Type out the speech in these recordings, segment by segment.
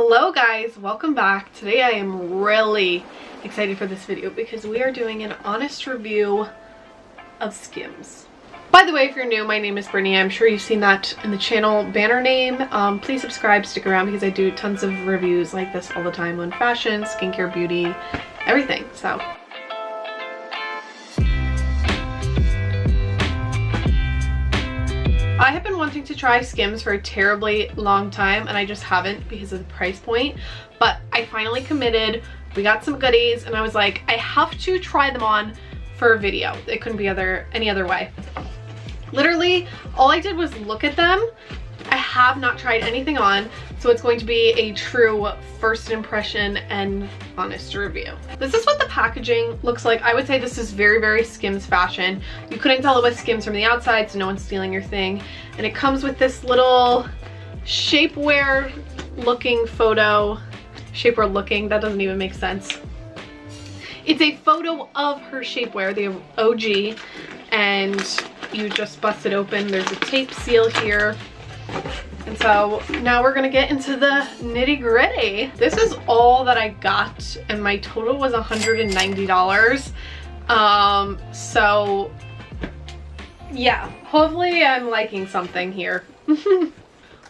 Hello guys, welcome back. Today I am really excited for this video because we are doing an honest review of Skims. By the way, if you're new, my name is Brittany. I'm sure you've seen that in the channel banner name. Please subscribe, stick around because I do tons of reviews like this all the time on fashion, skincare, beauty, everything. So I have been wanting to try Skims for a terribly long time and I just haven't because of the price point, but I finally committed. We got some goodies and I was like, I have to try them on for a video. It couldn't be any other way. Literally, all I did was look at them. I have not tried anything on, so it's going to be a true first impression and honest review. This is what the packaging looks like. I would say this is very, very Skims fashion. You couldn't tell it was Skims from the outside, so no one's stealing your thing. And it comes with this little shapewear looking photo. Shapewear looking, that doesn't even make sense. It's a photo of her shapewear, the OG, and you just bust it open. There's a tape seal here. And so now we're gonna get into the nitty gritty. This is all that I got and my total was $190. So yeah, hopefully I'm liking something here.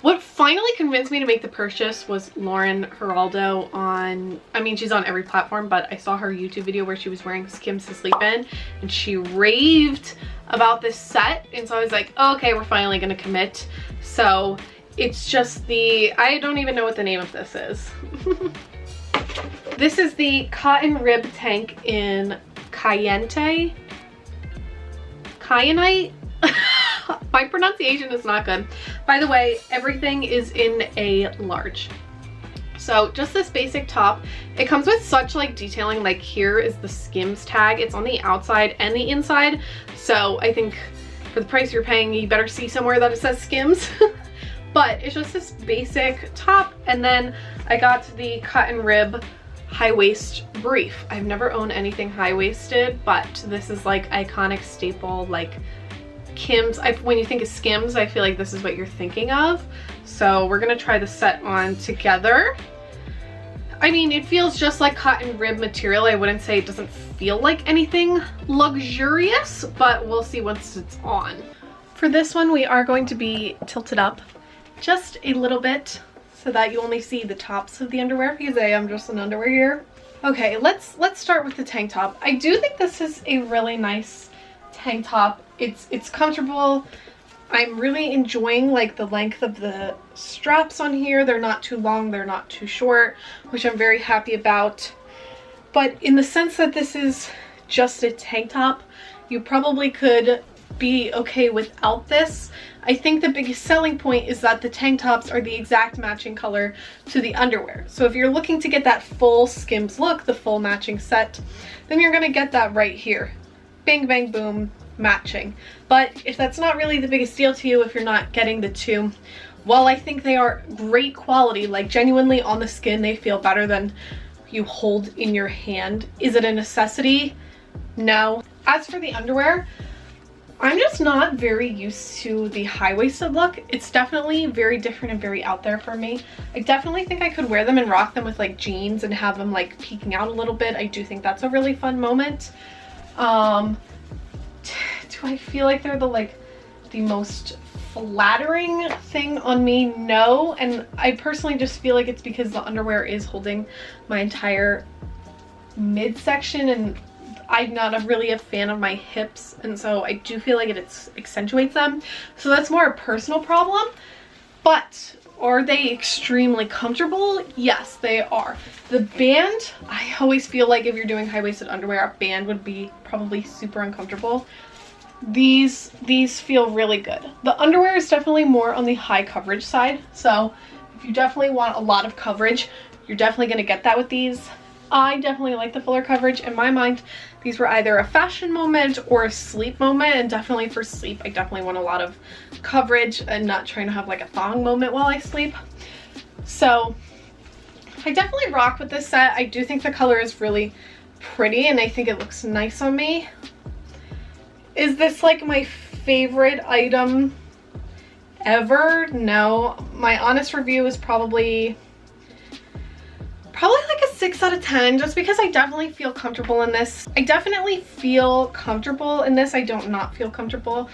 What finally convinced me to make the purchase was Lauren Geraldo on, I mean, she's on every platform, but I saw her YouTube video where she was wearing Skims to sleep in and she raved about this set. And so I was like, oh, okay, we're finally gonna commit. So it's just the, I don't even know what the name of this is. This is the cotton rib tank in Cayennite. My pronunciation is not good. By the way, everything is in a large. So just this basic top. It comes with such like detailing, like here is the Skims tag. It's on the outside and the inside. So I think for the price you're paying, you better see somewhere that it says Skims. But it's just this basic top. And then I got the cotton rib high waist brief. I've never owned anything high waisted, but this is like iconic staple, like Skims. When you think of Skims, I feel like this is what you're thinking of. So we're gonna try the set on together. I mean, it feels just like cotton rib material. I wouldn't say it doesn't feel like anything luxurious, but we'll see once it's on. For this one, we are going to be tilted up just a little bit so that you only see the tops of the underwear because I am just in underwear here. Okay, let's start with the tank top. I do think this is a really nice tank top. It's comfortable. I'm really enjoying like the length of the straps on here. They're not too long, they're not too short, which I'm very happy about. But in the sense that this is just a tank top, you probably could be okay without this. I think the biggest selling point is that the tank tops are the exact matching color to the underwear. So if you're looking to get that full Skims look, the full matching set, then you're gonna get that right here. Bang, bang, boom, matching. But if that's not really the biggest deal to you, if you're not getting the two, while I think they are great quality, like genuinely on the skin, they feel better than you hold in your hand. Is it a necessity? No. As for the underwear, I'm just not very used to the high-waisted look. It's definitely very different and very out there for me. I definitely think I could wear them and rock them with like jeans and have them like peeking out a little bit. I do think that's a really fun moment. Do I feel like they're the most flattering thing on me? No. And I personally just feel like it's because the underwear is holding my entire midsection and I'm not really a fan of my hips, and so I do feel like it accentuates them. So that's more a personal problem. But are they extremely comfortable? Yes, they are. The band, I always feel like if you're doing high-waisted underwear, a band would be probably super uncomfortable. These feel really good. The underwear is definitely more on the high coverage side. So if you definitely want a lot of coverage, you're definitely gonna get that with these. I definitely like the fuller coverage. In my mind, these were either a fashion moment or a sleep moment, and definitely for sleep, I definitely want a lot of coverage and not trying to have like a thong moment while I sleep. So I definitely rock with this set. I do think the color is really pretty and I think it looks nice on me. Is this like my favorite item ever? No. My honest review is probably 6 out of 10 just because I definitely feel comfortable in this. I definitely feel comfortable in this. I don't not feel comfortable,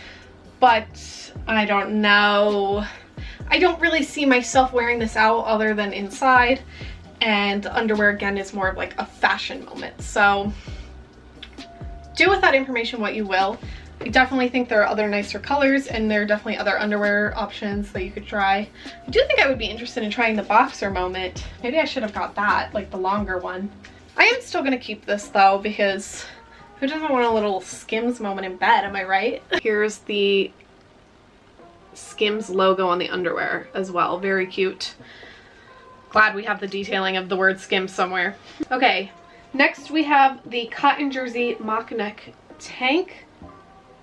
but I don't know. I don't really see myself wearing this out other than inside, and the underwear again is more of like a fashion moment. So do with that information what you will. I definitely think there are other nicer colors, and there are definitely other underwear options that you could try. I do think I would be interested in trying the boxer moment. Maybe I should have got that, like the longer one. I am still gonna keep this though, because who doesn't want a little Skims moment in bed, am I right? Here's the Skims logo on the underwear as well. Very cute. Glad we have the detailing of the word Skims somewhere. Okay, next we have the cotton jersey mock neck tank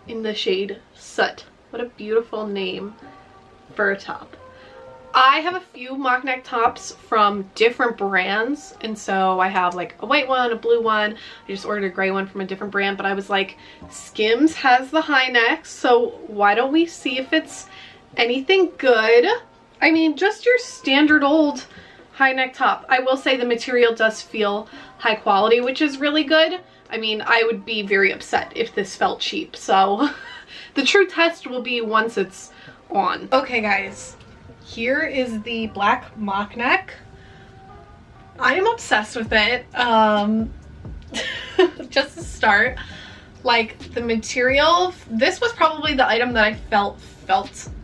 in the shade Soot. What a beautiful name for a top. I have a few mock neck tops from different brands, and so I have like a white one, a blue one. I just ordered a gray one from a different brand, but I was like, Skims has the high necks, so why don't we see if it's anything good? I mean, just your standard old high neck top. I will say the material does feel high quality, which is really good. I mean, I would be very upset if this felt cheap, so the true test will be once it's on. Okay guys, here is the black mock neck. I am obsessed with it. Just to start, like the material, this was probably the item that I felt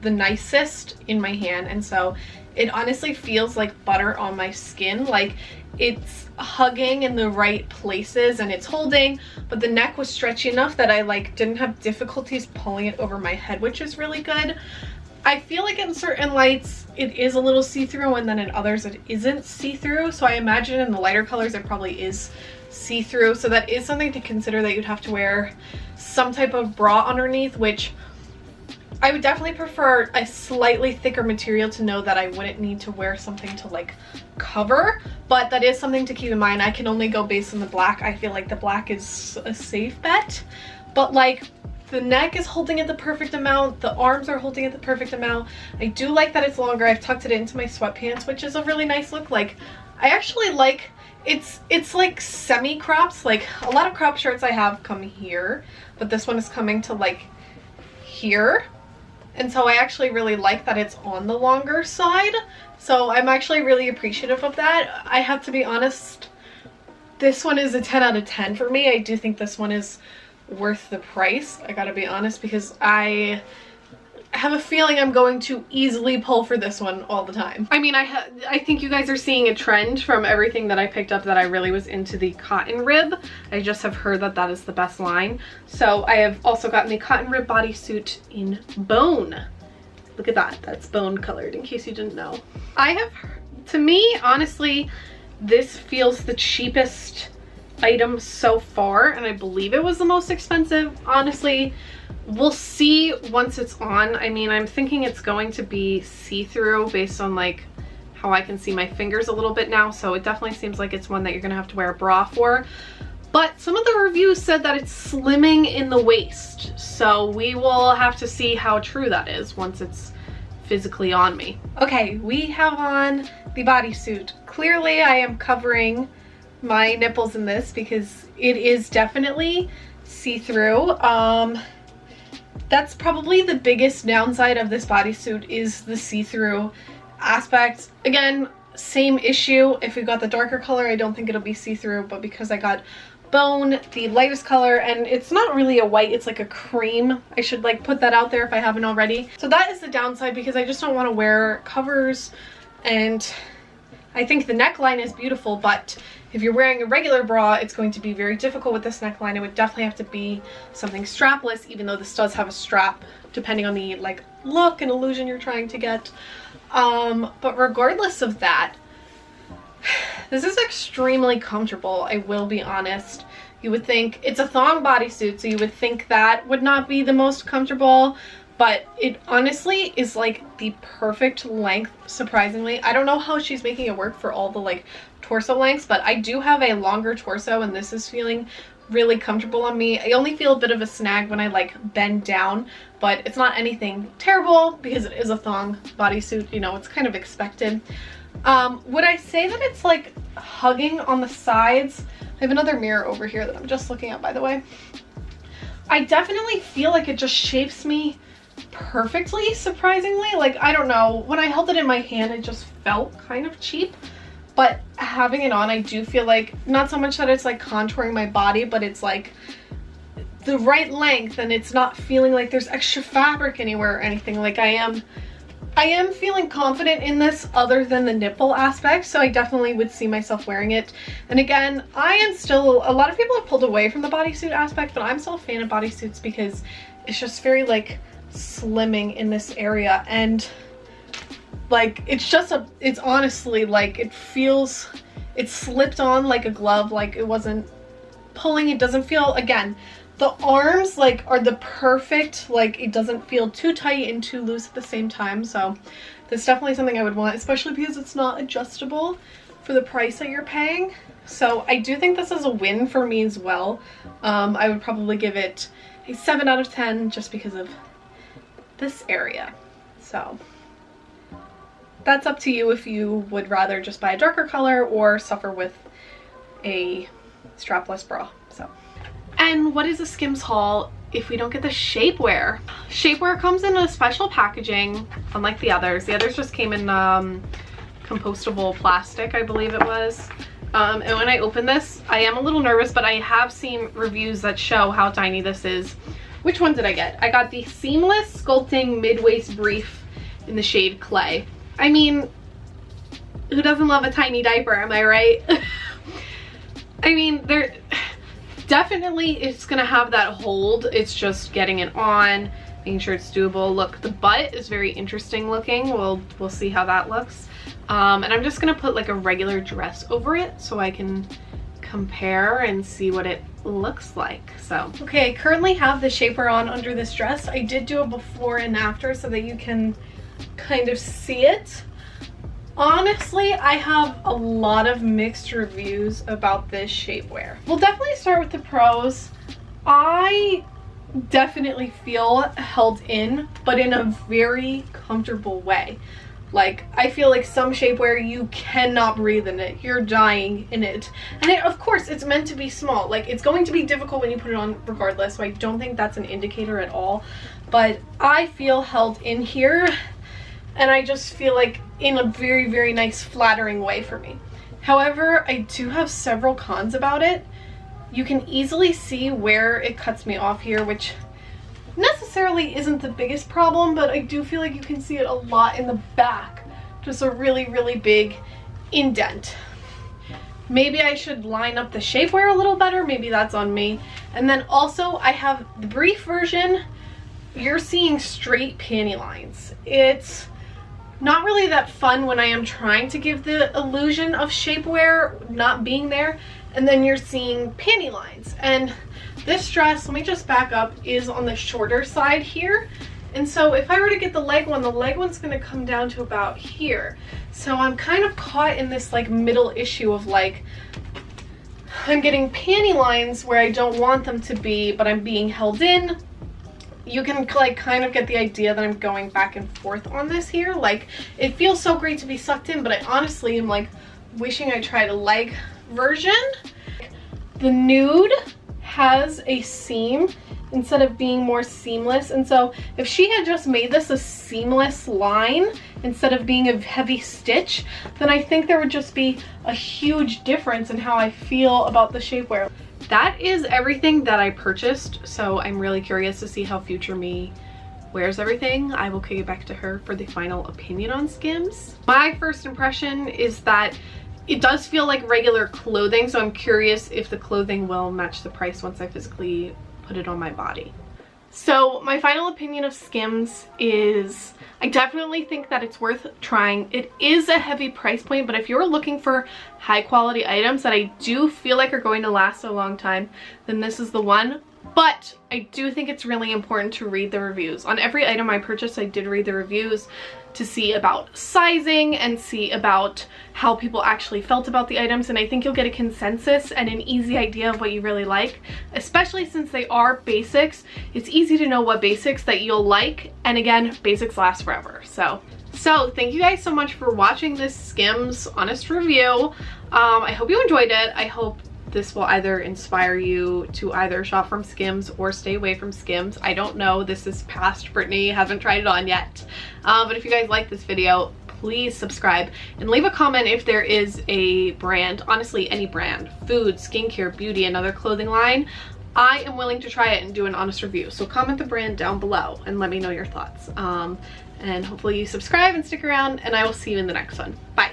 the nicest in my hand, and so it honestly feels like butter on my skin. Like it's hugging in the right places and it's holding, but the neck was stretchy enough that I like didn't have difficulties pulling it over my head, which is really good. I feel like in certain lights it is a little see-through, and then in others it isn't see-through. So I imagine in the lighter colors it probably is see-through. So that is something to consider, that you'd have to wear some type of bra underneath, which I would definitely prefer a slightly thicker material to know that I wouldn't need to wear something to like cover, but that is something to keep in mind. I can only go based on the black. I feel like the black is a safe bet, but like the neck is holding it the perfect amount, the arms are holding it the perfect amount. I do like that it's longer. I've tucked it into my sweatpants, which is a really nice look. Like I actually like it's like semi crops. Like a lot of crop shirts I have come here, but this one is coming to like here. And so I actually really like that it's on the longer side. So I'm actually really appreciative of that. I have to be honest, this one is a 10 out of 10 for me. I do think this one is worth the price. I gotta be honest, because I have a feeling I'm going to easily pull for this one all the time. I mean, I think you guys are seeing a trend from everything that I picked up that I really was into the cotton rib. I just have heard that that is the best line. So I have also gotten the cotton rib bodysuit in bone. Look at that, that's bone colored, in case you didn't know. To me, honestly, this feels the cheapest item so far, and I believe it was the most expensive. Honestly, we'll see once it's on. I mean, I'm thinking it's going to be see-through based on like how I can see my fingers a little bit now, so it definitely seems like it's one that you're gonna have to wear a bra for. But some of the reviews said that it's slimming in the waist, so we will have to see how true that is once it's physically on me. Okay, we have on the bodysuit. Clearly I am covering my nipples in this because it is definitely see-through. That's probably the biggest downside of this bodysuit, is the see-through aspect. Again, same issue. If we got the darker color, I don't think it'll be see-through, but because I got bone, the lightest color, and it's not really a white, it's like a cream. I should like put that out there if I haven't already. So that is the downside, because I just don't want to wear covers, and I think the neckline is beautiful, but if you're wearing a regular bra, it's going to be very difficult with this neckline. It would definitely have to be something strapless, even though this does have a strap, depending on the like look and illusion you're trying to get. But regardless of that, this is extremely comfortable, I will be honest. You would think it's a thong bodysuit, so you would think that would not be the most comfortable, but it honestly is like the perfect length, surprisingly. I don't know how she's making it work for all the like torso lengths, but I do have a longer torso and this is feeling really comfortable on me. I only feel a bit of a snag when I like bend down, but it's not anything terrible because it is a thong bodysuit, you know, it's kind of expected. Would I say that it's like hugging on the sides. I have another mirror over here that I'm just looking at, by the way. I definitely feel like it just shapes me perfectly, surprisingly. Like, I don't know, when I held it in my hand, it just felt kind of cheap. But having it on, I do feel like, not so much that it's like contouring my body, but it's like the right length, and it's not feeling like there's extra fabric anywhere or anything. Like, I am feeling confident in this other than the nipple aspect, so I definitely would see myself wearing it. And again, I am still, a lot of people have pulled away from the bodysuit aspect, but I'm still a fan of bodysuits because it's just very like slimming in this area, and like it's honestly like it feels, it slipped on like a glove, like it wasn't pulling. It doesn't feel, again, the arms like are the perfect, like it doesn't feel too tight and too loose at the same time. So that's definitely something I would want, especially because it's not adjustable for the price that you're paying. So I do think this is a win for me as well. I would probably give it a 7 out of 10 just because of this area. So that's up to you if you would rather just buy a darker color or suffer with a strapless bra. So, and what is a Skims haul if we don't get the shapewear? Shapewear comes in a special packaging, unlike the others. The others just came in compostable plastic, I believe it was. And when I open this, I am a little nervous, but I have seen reviews that show how tiny this is. Which one did I get? I got the Seamless Sculpting Mid-Waist Brief in the shade Clay. I mean, who doesn't love a tiny diaper, am I right? I mean, there definitely it's gonna have that hold. It's just getting it on, making sure it's doable. Look, the butt is very interesting looking. We'll see how that looks. And I'm just gonna put like a regular dress over it so I can compare and see what it looks like. So okay, I currently have the shapewear on under this dress. I did do a before and after so that you can kind of see it. Honestly, I have a lot of mixed reviews about this shapewear. We'll definitely start with the pros. I definitely feel held in, but in a very comfortable way. Like, I feel like some shapewear, you cannot breathe in it. You're dying in it. And of course, it's meant to be small. Like, it's going to be difficult when you put it on regardless, so I don't think that's an indicator at all. But I feel held in here, and I just feel like in a very, very nice, flattering way for me. However, I do have several cons about it. You can easily see where it cuts me off here, which necessarily isn't the biggest problem, but I do feel like you can see it a lot in the back. Just a really, really big indent. Maybe I should line up the shapewear a little better. Maybe that's on me. And then also I have the brief version. You're seeing straight panty lines. It's not really that fun when I am trying to give the illusion of shapewear not being there, and then you're seeing panty lines. And this dress, let me just back up, is on the shorter side here. And so if I were to get the leg one, the leg one's gonna come down to about here. So I'm kind of caught in this like middle issue of like, I'm getting panty lines where I don't want them to be, but I'm being held in. You can like kind of get the idea that I'm going back and forth on this here. Like, it feels so great to be sucked in, but I honestly am like wishing I tried a leg version. The nude has a seam instead of being more seamless, and so if she had just made this a seamless line instead of being a heavy stitch, then I think there would just be a huge difference in how I feel about the shapewear. That is everything that I purchased, so I'm really curious to see how future me wears everything. I will kick it back to her for the final opinion on Skims. My first impression is that it does feel like regular clothing, so I'm curious if the clothing will match the price once I physically put it on my body. So my final opinion of Skims is I definitely think that it's worth trying. It is a heavy price point, but if you're looking for high quality items that I do feel like are going to last a long time, then this is the one. But I do think it's really important to read the reviews. On every item I purchased, I did read the reviews to see about sizing and see about how people actually felt about the items, and I think you'll get a consensus and an easy idea of what you really like, especially since they are basics. It's easy to know what basics that you'll like, and again, basics last forever. So So thank you guys so much for watching this Skims honest review. I hope you enjoyed it. I hope this will either inspire you to either shop from Skims or stay away from Skims. I don't know. This is past Brittany. Haven't tried it on yet. But if you guys like this video, please subscribe and leave a comment if there is a brand, honestly any brand, food, skincare, beauty, another clothing line. I am willing to try it and do an honest review. So comment the brand down below and let me know your thoughts. And hopefully you subscribe and stick around, and I will see you in the next one. Bye.